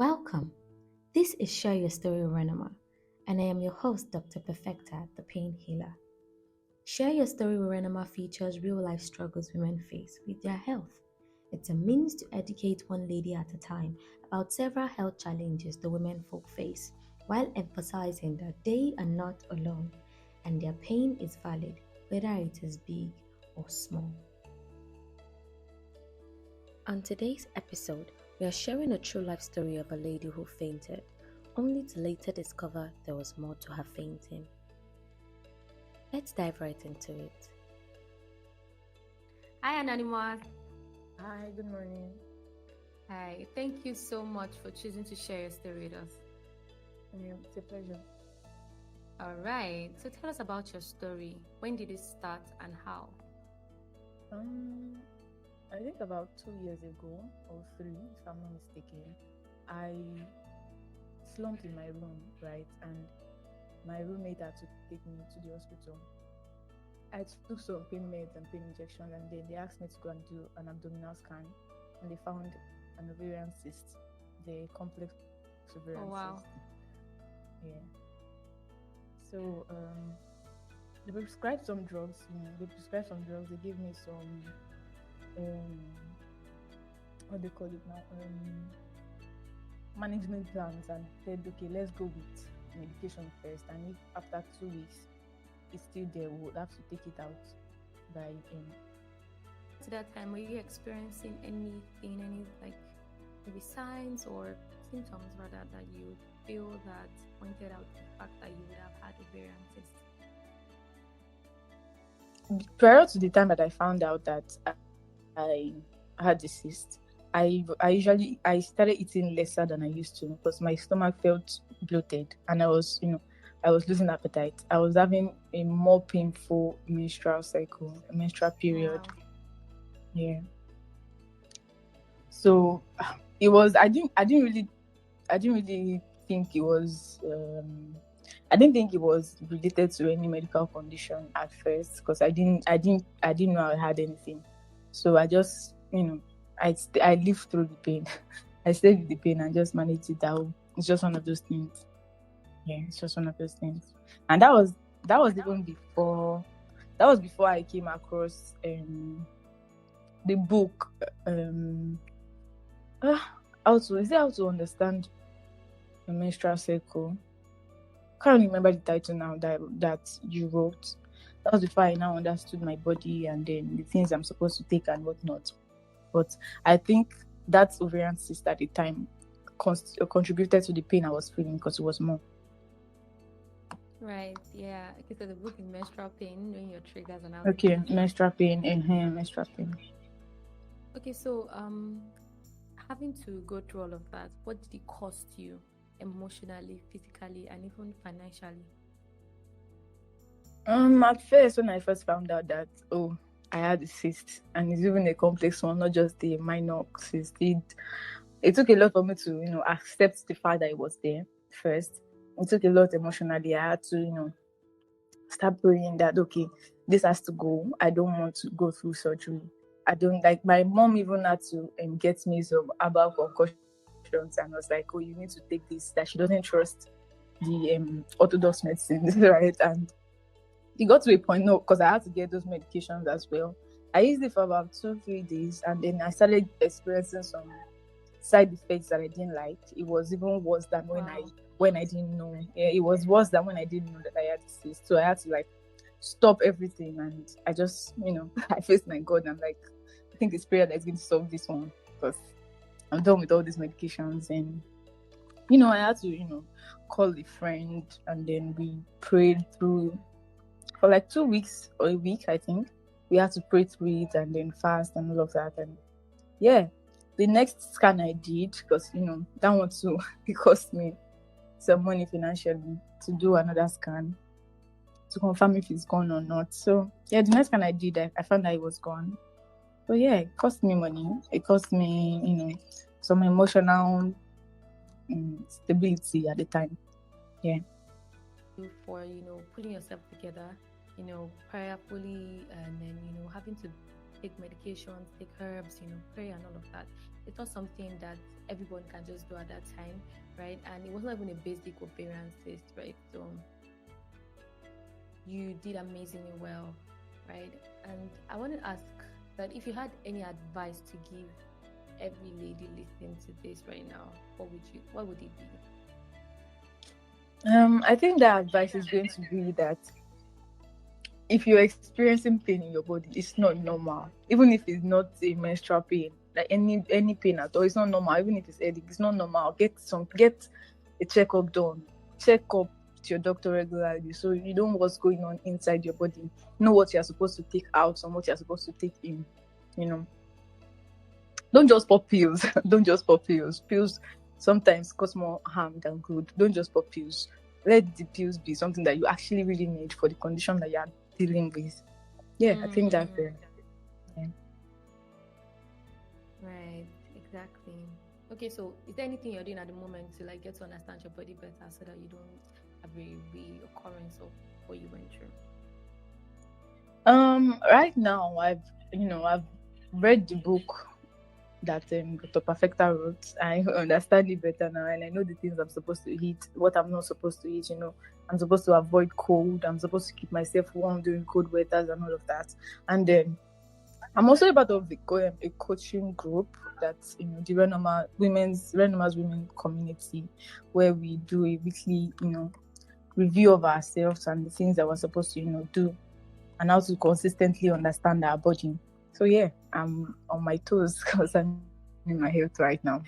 Welcome. This is Share Your Story Renoma, and I am your host, Dr. Perfecta, the Pain Healer. Share Your Story Renoma features real life struggles women face with their health. It's a means to educate one lady at a time about several health challenges the women folk face, while emphasizing that they are not alone and their pain is valid, whether it is big or small. On today's episode, we are sharing a true life story of a lady who fainted, only to later discover there was more to her fainting. Let's dive right into it. Hi, Anonymous. Hi, good morning. Hi, thank you so much for choosing to share your story with us. Yeah, it's a pleasure. All right, so tell us about your story. When did it start and how? I think about 2 years ago or 3, if I'm not mistaken, I slumped in my room, right? And my roommate had to take me to the hospital. I took some pain meds and pain injections, and then they asked me to go and do an abdominal scan, and they found an ovarian cyst, the complex ovarian cyst. Yeah. So they prescribed some drugs. They gave me some what they call it now, management plans, and said, okay, let's go with medication first, and if after 2 weeks it's still there, we'll have to take it out by At that time, were you experiencing any like maybe signs or symptoms rather that you feel that pointed out the fact that you would have had ovarian cyst? prior to the time that I found out that I had the cyst, I started eating lesser than I used to because my stomach felt bloated, and I was losing appetite. I was having a more painful menstrual period. Wow. Yeah. So it was. I didn't really think it was. I didn't think it was related to any medical condition at first because I didn't know I had anything. So I just, I lived through the pain. I stayed with the pain and just managed it out. It's just one of those things. Yeah, it's just one of those things. And that was even before. That was before I came across the book. How to understand the menstrual cycle. Can't remember the title now that you wrote. That was before I now understood my body and then the things I'm supposed to take and whatnot. But I think that ovarian cyst at the time contributed to the pain I was feeling because it was more. Right, yeah. Okay, so the book is menstrual pain, knowing your triggers and how Okay, to menstrual pain, menstrual pain. Okay, so having to go through all of that, what did it cost you emotionally, physically, and even financially? At first, when I first found out that I had a cyst, and it's even a complex one, not just a minor cyst, it took a lot for me to accept the fact that it was there first. It took a lot emotionally. I had to start praying that okay, this has to go. I don't want to go through surgery. I don't like. My mom even had to get me some herbal concoctions and was like, oh, you need to take this. That she doesn't trust the orthodox medicine, right? And it got to a point because I had to get those medications as well. I used it for about 2-3 days, and then I started experiencing some side effects that I didn't like. It was even worse than when I didn't know. Yeah, it was worse than when I didn't know that I had cyst. So I had to stop everything, and I just I faced my God. I'm like, I think it's prayer that's going to solve this one because I'm done with all these medications. And I had to call a friend, and then we prayed through for 2 weeks or a week. I think we had to pray through it and then fast and all of that. And yeah, the next scan I did, because that one too, it cost me some money financially to do another scan to confirm if it's gone or not. So yeah, the next scan I did, I found that it was gone. So yeah, it cost me money. It cost me, some emotional stability at the time. Yeah. For putting yourself together, prayerfully, and then having to take medications, take herbs, pray and all of that. it's not something that everyone can just do at that time, right? And it was not even a basic ovarian cyst, right? So you did amazingly well, right? And I want to ask that if you had any advice to give every lady listening to this right now, what would it be? I think the advice is going to be that if you're experiencing pain in your body, it's not normal. Even if it's not a menstrual pain, like any pain at all, it's not normal. Even if it's headache, it's not normal. Get a checkup done. Check up to your doctor regularly, so you know what's going on inside your body. Know what you're supposed to take out and what you're supposed to take in. You know, don't just pop pills. Don't just pop pills. Pills sometimes cause more harm than good. Don't just pop pills. Let the pills be something that you actually really need for the condition that you're dealing with. Yeah, I think that's it. Yeah. Right, exactly. Okay, so is there anything you're doing at the moment to like get to understand your body better so that you don't have a reoccurrence of what you went through? Right now I've read the book that Dr. Perfecta wrote. I understand it better now, and I know the things I'm supposed to eat, what I'm not supposed to eat. I'm supposed to avoid cold. I'm supposed to keep myself warm during cold weathers and all of that. And then I'm also a part of a coaching group that's the Renoma's women community, where we do a weekly review of ourselves and the things that we're supposed to do, and how to consistently understand our body. So yeah, I'm on my toes concerning my health right now.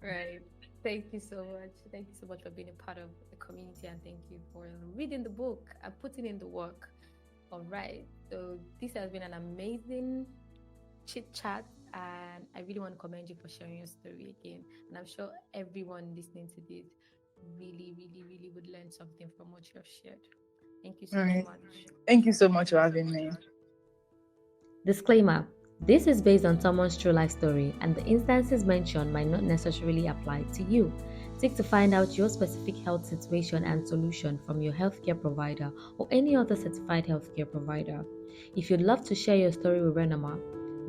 Right. Thank you so much. Thank you so much for being a part of the community, and thank you for reading the book and putting in the work. All right. So this has been an amazing chit chat, and I really want to commend you for sharing your story again. And I'm sure everyone listening to this really, really, really would learn something from what you have shared. Thank you All so right. much. Thank you so much for having me. Disclaimer: this is based on someone's true life story, and the instances mentioned might not necessarily apply to you. Seek to find out your specific health situation and solution from your healthcare provider or any other certified healthcare provider. If you'd love to share your story with Renoma,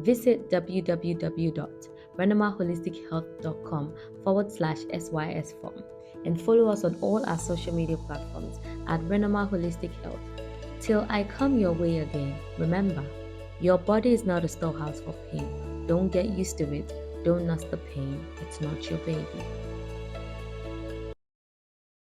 visit www.renomaholistichealth.com/SYS form and follow us on all our social media platforms at Renoma Holistic Health. Till I come your way again, remember, your body is not a storehouse for pain. Don't get used to it. Don't nurse the pain. It's not your baby.